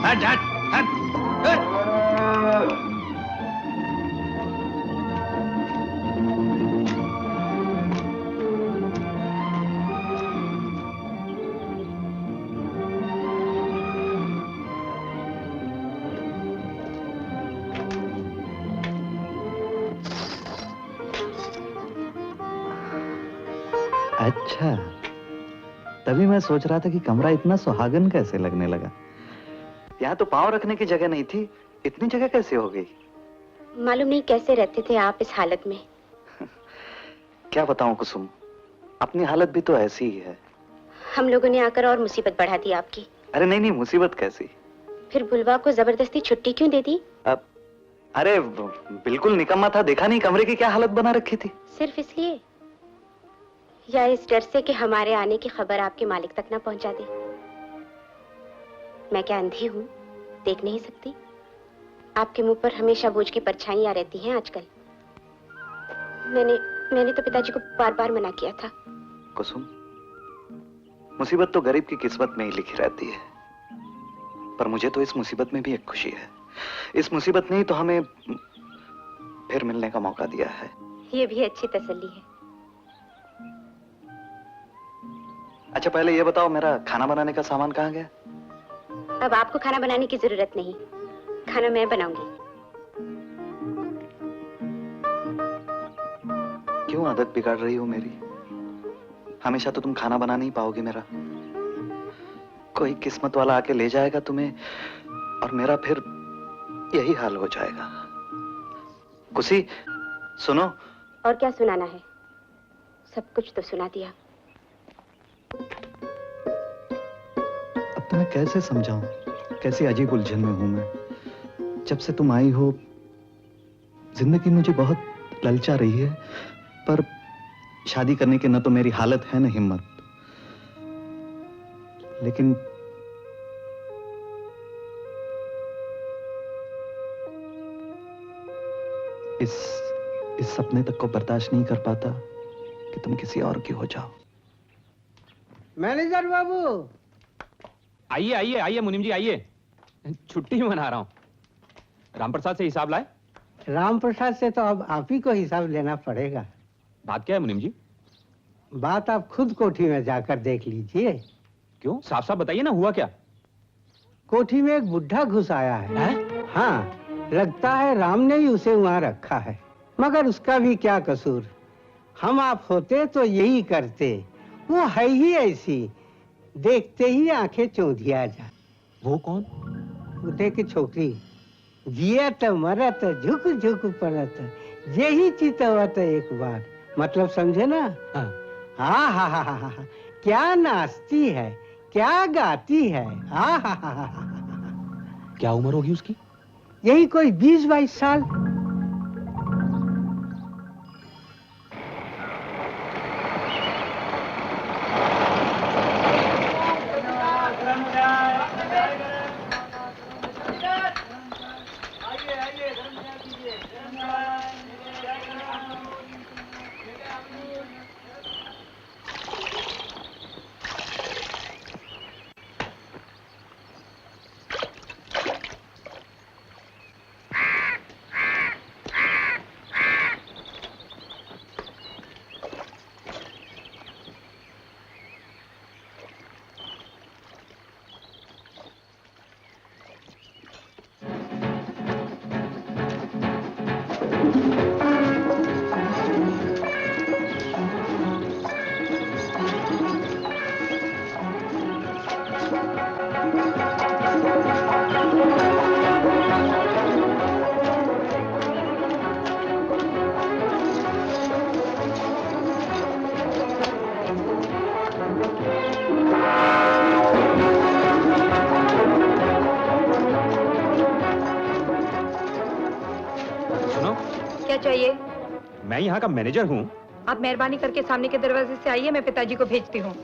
हट हट हट हट। अच्छा, तभी मैं सोच रहा था कि कमरा इतना सुहागन कैसे लगने लगा। यहाँ तो पाँव रखने की जगह नहीं थी, इतनी जगह कैसे हो गई? मालूम नहीं कैसे रहते थे आप इस हालत में। क्या बताऊं कुसुम, अपनी हालत भी तो ऐसी ही है। हम लोगों ने आकर और मुसीबत बढ़ा दी आपकी। अरे नहीं नहीं, मुसीबत कैसी? फिर बुलवा को जबरदस्ती छुट्टी क्यों दे दी? अब अरे बिल्कुल निकम्मा था, देखा नहीं कमरे की क्या हालत बना रखी थी? सिर्फ इसलिए, या इस डर से कि हमारे आने की खबर आपके मालिक तक ना पहुंचा दे? मैं क्या अंधी हूँ, देख नहीं सकती? आपके मुंह पर हमेशा बोझ की परछाइयां रहती हैं आजकल। मैंने तो पिताजी को बार बार मना किया था। कुसुम, मुसीबत तो गरीब की किस्मत में ही लिखी रहती है, पर मुझे तो इस मुसीबत में भी एक खुशी है। इस मुसीबत ने ही तो हमें फिर मिलने का मौका दिया है। ये भी अच्छी तसल्ली है। अच्छा पहले ये बताओ, मेरा खाना बनाने का सामान कहाँ गया? अब आपको खाना बनाने की जरूरत नहीं, खाना मैं बनाऊंगी। क्यों आदत बिगाड़ रही हो मेरी? हमेशा तो तुम खाना बना नहीं पाओगी मेरा। कोई किस्मत वाला आके ले जाएगा तुम्हें और मेरा फिर यही हाल हो जाएगा। कुसी, सुनो। और क्या सुनाना है? सब कुछ तो सुना दिया। अब तुम्हें कैसे समझाऊं, कैसी अजीब उलझन में हूं मैं। जब से तुम आई हो जिंदगी मुझे बहुत ललचा रही है, पर शादी करने की न तो मेरी हालत है न हिम्मत। लेकिन इस सपने तक को बर्दाश्त नहीं कर पाता कि तुम किसी और की हो जाओ। मैनेजर बाबू, आइए आइए आइए मुनीम जी आइए, छुट्टी मना रहा हूँ। रामप्रसाद से हिसाब लाए? राम प्रसाद से तो अब आप ही को हिसाब लेना पड़ेगा। बात क्या है मुनीम जी? बात आप खुद कोठी में जाकर देख लीजिए। क्यों, साफ साफ बताइए ना, हुआ क्या? कोठी में एक बुढ़ा घुस आया है। हाँ, लगता है राम ने ही उसे वहाँ रखा है, मगर उसका भी क्या कसूर। हम आप होते तो यही करते। वो है ही ऐसी, देखते ही आंखें चौंधिया जा। वो कौन? उठे की छोकरी, जियत मरत झुक झुक पड़त, यही चितवत एक बार। मतलब समझे ना? हाँ हाँ हाँ हाँ हाँ, क्या नाचती है, क्या गाती है। हाँ हाँ हाँ हाँ। क्या उम्र होगी उसकी? यही कोई 20-22 साल। चाहिए? मैं यहाँ का मैनेजर हूँ। आप मेहरबानी करके सामने के दरवाजे से आइए, मैं पिताजी को भेजती हूँ।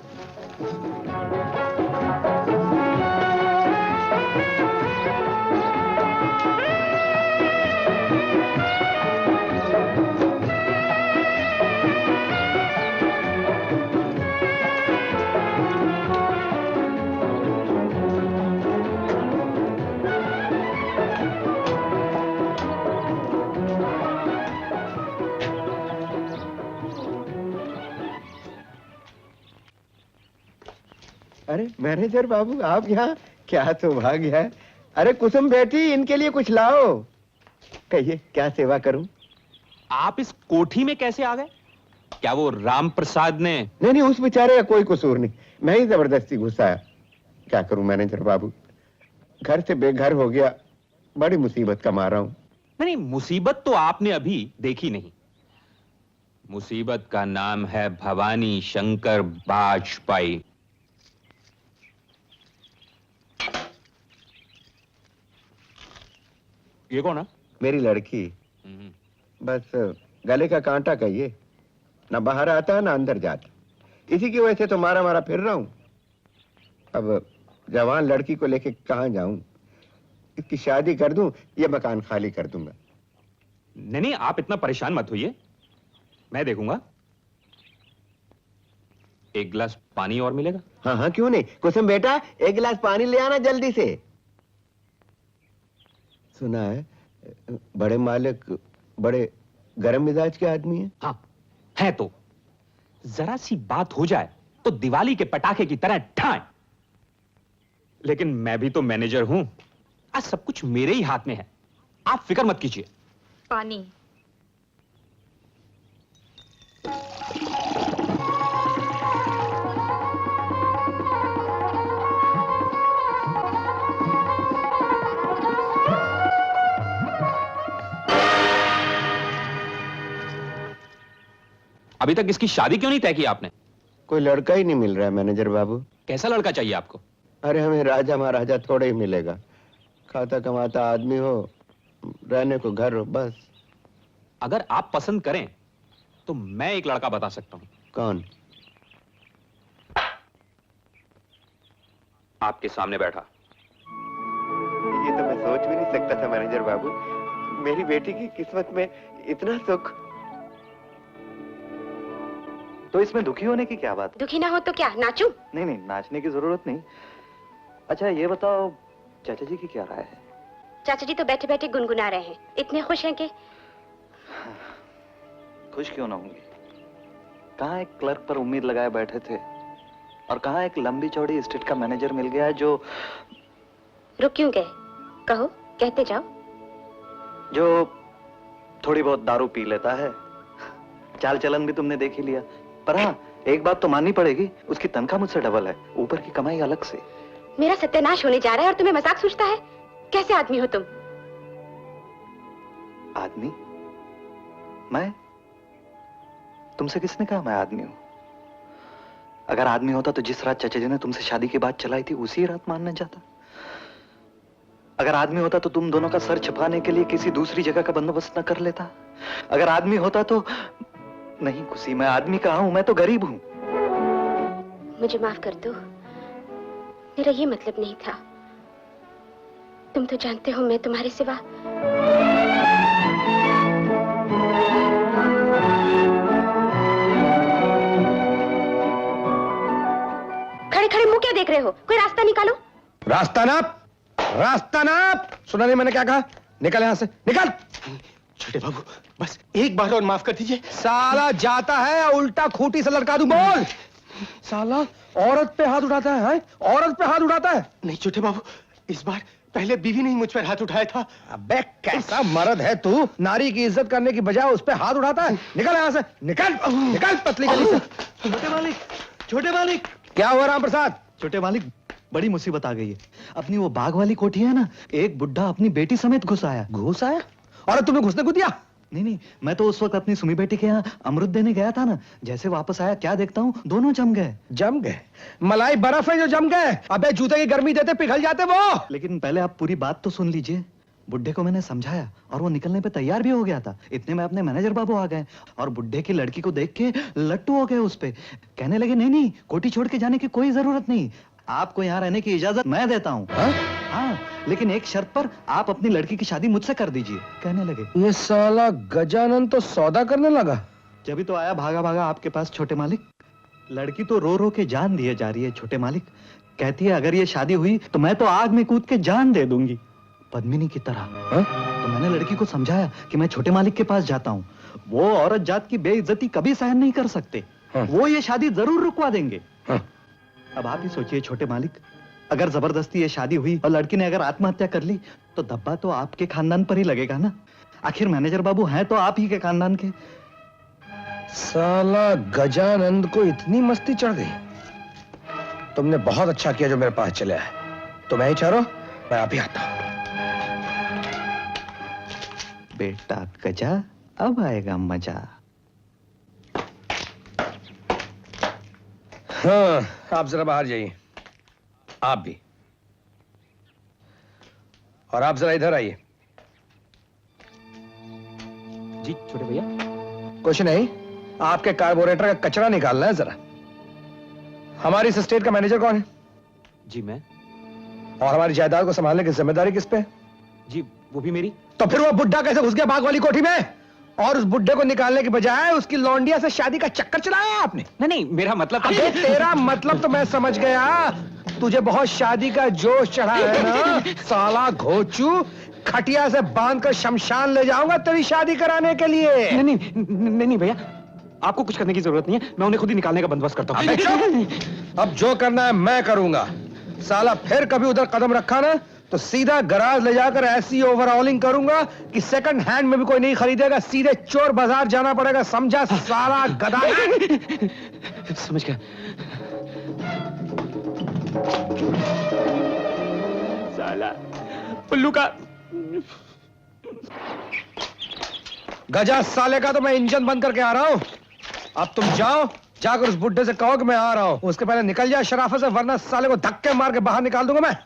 अरे मैनेजर बाबू, आप यहाँ? क्या सौभाग्य है। अरे कुसुम बेटी, इनके लिए कुछ लाओ। कहिए क्या सेवा करूं? आप इस कोठी में कैसे आ गए? क्या वो राम प्रसाद ने? नहीं, उस बेचारे का कोई कसूर नहीं, मैं ही जबरदस्ती घुसाया। क्या करूं मैनेजर बाबू, घर से बेघर हो गया, बड़ी मुसीबत का मारा हूं। नहीं, मुसीबत तो आपने अभी देखी नहीं। मुसीबत का नाम है भवानी शंकर वाजपेयी। ये कौन है? मेरी लड़की। बस गले का कांटा कहिए, ना बाहर आता ना अंदर जाता। इसी की वजह से तो मारा मारा फिर रहा हूं। अब जवान लड़की को लेके कहां जाऊं? इसकी शादी कर दूं, ये मकान खाली कर दूंगा। नहीं, आप इतना परेशान मत होइए, मैं देखूंगा। एक गिलास पानी और मिलेगा? हाँ हाँ, क्यों नहीं। कुसुम बेटा, एक गिलास पानी ले आना जल्दी से। सुना है बड़े मालिक बड़े गरम मिजाज के आदमी है। हाँ है, तो जरा सी बात हो जाए तो दिवाली के पटाखे की तरह ठाए। लेकिन मैं भी तो मैनेजर हूं, आज सब कुछ मेरे ही हाथ में है, आप फिक्र मत कीजिए। पानी। अभी तक इसकी शादी क्यों नहीं तय की आपने? कोई लड़का ही नहीं मिल रहा है मैनेजर बाबू। कैसा लड़का चाहिए आपको? अरे हमें राजा महाराजा थोड़े ही मिलेगा, खाता कमाता आदमी हो, रहने को घर हो, बस। अगर आप पसंद करें तो मैं एक लड़का बता सकता हूं। कौन? आपके सामने बैठा। ये तो मैं सोच भी नहीं सकता था मैनेजर बाबू, मेरी बेटी की किस्मत में इतना सुख। तो इसमें दुखी होने की क्या बात? दुखी ना हो तो क्या, नाचूं? नहीं नहीं, नाचने की जरूरत नहीं। अच्छा ये बताओ, चाचा जी की क्या राय है? चाचा जी तो बैठे बैठे गुनगुना रहे हैं, इतने खुश हैं कि। खुश क्यों ना होंगे? कहाँ एक क्लर्क पर उम्मीद लगाए बैठे थे, और कहाँ एक लंबी चौड़ी एस्टेट का मैनेजर मिल गया जो। रुक क्यों गए? कहो, कहते जाओ। जो थोड़ी बहुत दारू पी लेता है, चाल चलन भी तुमने देख ही लिया। पर हाँ, एक बात तो माननी पड़ेगी, उसकी तनख्वाह मुझसे डबल है, ऊपर की कमाई अलग से। मेरा सत्यानाश होने जा रहा है और तुम्हें मजाक सूझता है? कैसे आदमी हो तुम? आदमी? मैं? तुमसे किसने कहा मैं आदमी हूं? अगर आदमी होता तो जिस रात चाचा जी ने तुमसे शादी की बात चलाई थी उसी रात मानने जाता। अगर आदमी होता तो तुम दोनों का सर छुपाने के लिए किसी दूसरी जगह का बंदोबस्त न कर लेता। अगर आदमी होता तो। नहीं खुशी, मैं आदमी कहाँ हूं, मैं तो गरीब हूं। मुझे माफ कर दो, मेरा ये मतलब नहीं था। तुम तो जानते हो मैं तुम्हारे सिवा। खड़े खड़े मुंह क्या देख रहे हो? कोई रास्ता निकालो। रास्ता नाप, रास्ता नाप। सुना नहीं मैंने क्या कहा? निकल यहां से, निकल। छोटे बाबू, बस एक बार और माफ कर दीजिए। साला जाता है उल्टा खूंटी से लटका दूं। बोल। साला औरत पे हाथ उठाता है, औरत पे हाथ उठाता है। नहीं छोटे बाबू, इस बार पहले बीवी ने ही मुझ पर हाथ उठाया था। अबे कैसा मर्द है तू, नारी की इज्जत करने की बजाय उस पे हाथ उठाता है। निकल यहाँ से, निकल, निकल पतली गली से। छोटे मालिक, छोटे मालिक। क्या हुआ राम प्रसाद? छोटे मालिक, बड़ी मुसीबत आ गई है। अपनी वो बाग वाली कोठी है ना, एक बुड्ढा अपनी बेटी समेत घुस आया। घुस आया? और तुमने घुसने को दिया? नहीं, मैं तो उस वक्त अपनी सुमी बेटी के यहाँ अमृत देने गया था ना। जैसे वापस आया क्या देखता हूँ, दोनों जम गए। जम गए? मलाई बर्फ है जो जम गए। अबे जूते की गर्मी देते पिघल जाते वो। लेकिन पहले आप पूरी बात तो सुन लीजिए। बुड्ढे को मैंने समझाया और वो निकलने पे तैयार भी हो गया था। इतने में अपने मैनेजर बाबू आ गए और बुड्ढे की लड़की को देख के लट्टू हो गए उस पे। कहने लगे नहीं, कोठी छोड़ के जाने की कोई जरूरत नहीं, आपको यहाँ रहने की इजाजत मैं देता हूँ। हाँ, लेकिन एक शर्त पर, आप अपनी लड़की की शादी मुझसे कर दीजिए। कहने लगे। ये साला गजानन तो सौदा करने लगा। जब तो आया भागा भागा आपके पास छोटे मालिक। लड़की तो रो रो के जान दिए जा रही है छोटे मालिक। कहती है अगर ये शादी हुई तो मैं तो आग में कूद के जान दे दूंगी, पद्मिनी की तरह। तो मैंने लड़की को समझाया कि मैं छोटे मालिक के पास जाता हूँ, वो औरत जात की बेइज्जती कभी सहन नहीं कर सकते। वो ये शादी जरूर रुकवा देंगे। अब आप ही सोचिए छोटे मालिक, अगर जबरदस्ती ये शादी हुई और लड़की ने अगर आत्महत्या कर ली तो धब्बा तो आपके खानदान पर ही लगेगा ना। आखिर मैनेजर बाबू हैं तो आप ही के खानदान के। साला गजानंद को इतनी मस्ती चढ़ गई। तुमने बहुत अच्छा किया जो मेरे पास चले आए। तो मैं ही चाह रहा हूं, मैं आप ही आता हूं। बेटा गजा, अब आएगा मजा। हाँ, आप जरा बाहर जाइए। आप भी। और आप जरा इधर आइए। जी छोटे भैया। कुछ नहीं, आपके कार्बोरेटर का कचरा निकालना है जरा। हमारी इस स्टेट का मैनेजर कौन है? जी मैं। और हमारी जायदाद को संभालने की जिम्मेदारी किस पे है? जी वो भी मेरी। तो फिर वो बुड्ढा कैसे घुस गया बाग वाली कोठी में? और उस बुड्ढे को निकालने की बजाय उसकी लौंडिया से शादी का चक्कर चलाया आपने। नहीं, मेरा मतलब अबे तेरा मतलब तो मैं समझ गया। तुझे बहुत शादी का जोश चढ़ा है ना? साला घोचू, खटिया से बांधकर शमशान ले जाऊंगा तेरी शादी कराने के लिए। नहीं भैया, आपको कुछ करने की जरूरत नहीं है। मैं उन्हें खुद ही निकालने का बंदोबस्त करता हूँ। अब जो करना है मैं करूंगा। साला फिर कभी उधर कदम रखा ना तो सीधा गराज ले जाकर ऐसी ओवरऑलिंग करूंगा कि सेकंड हैंड में भी कोई नहीं खरीदेगा। सीधे चोर बाजार जाना पड़ेगा, समझा साला गधा। समझ गया। साला उल्लू का गजा साले का तो मैं इंजन बंद करके आ रहा हूं। अब तुम जाओ, जाकर उस बुड्ढे से कहो कि मैं आ रहा हूं। उसके पहले निकल जाए शराफत से, वरना साले को धक्के मार के बाहर निकाल दूंगा मैं।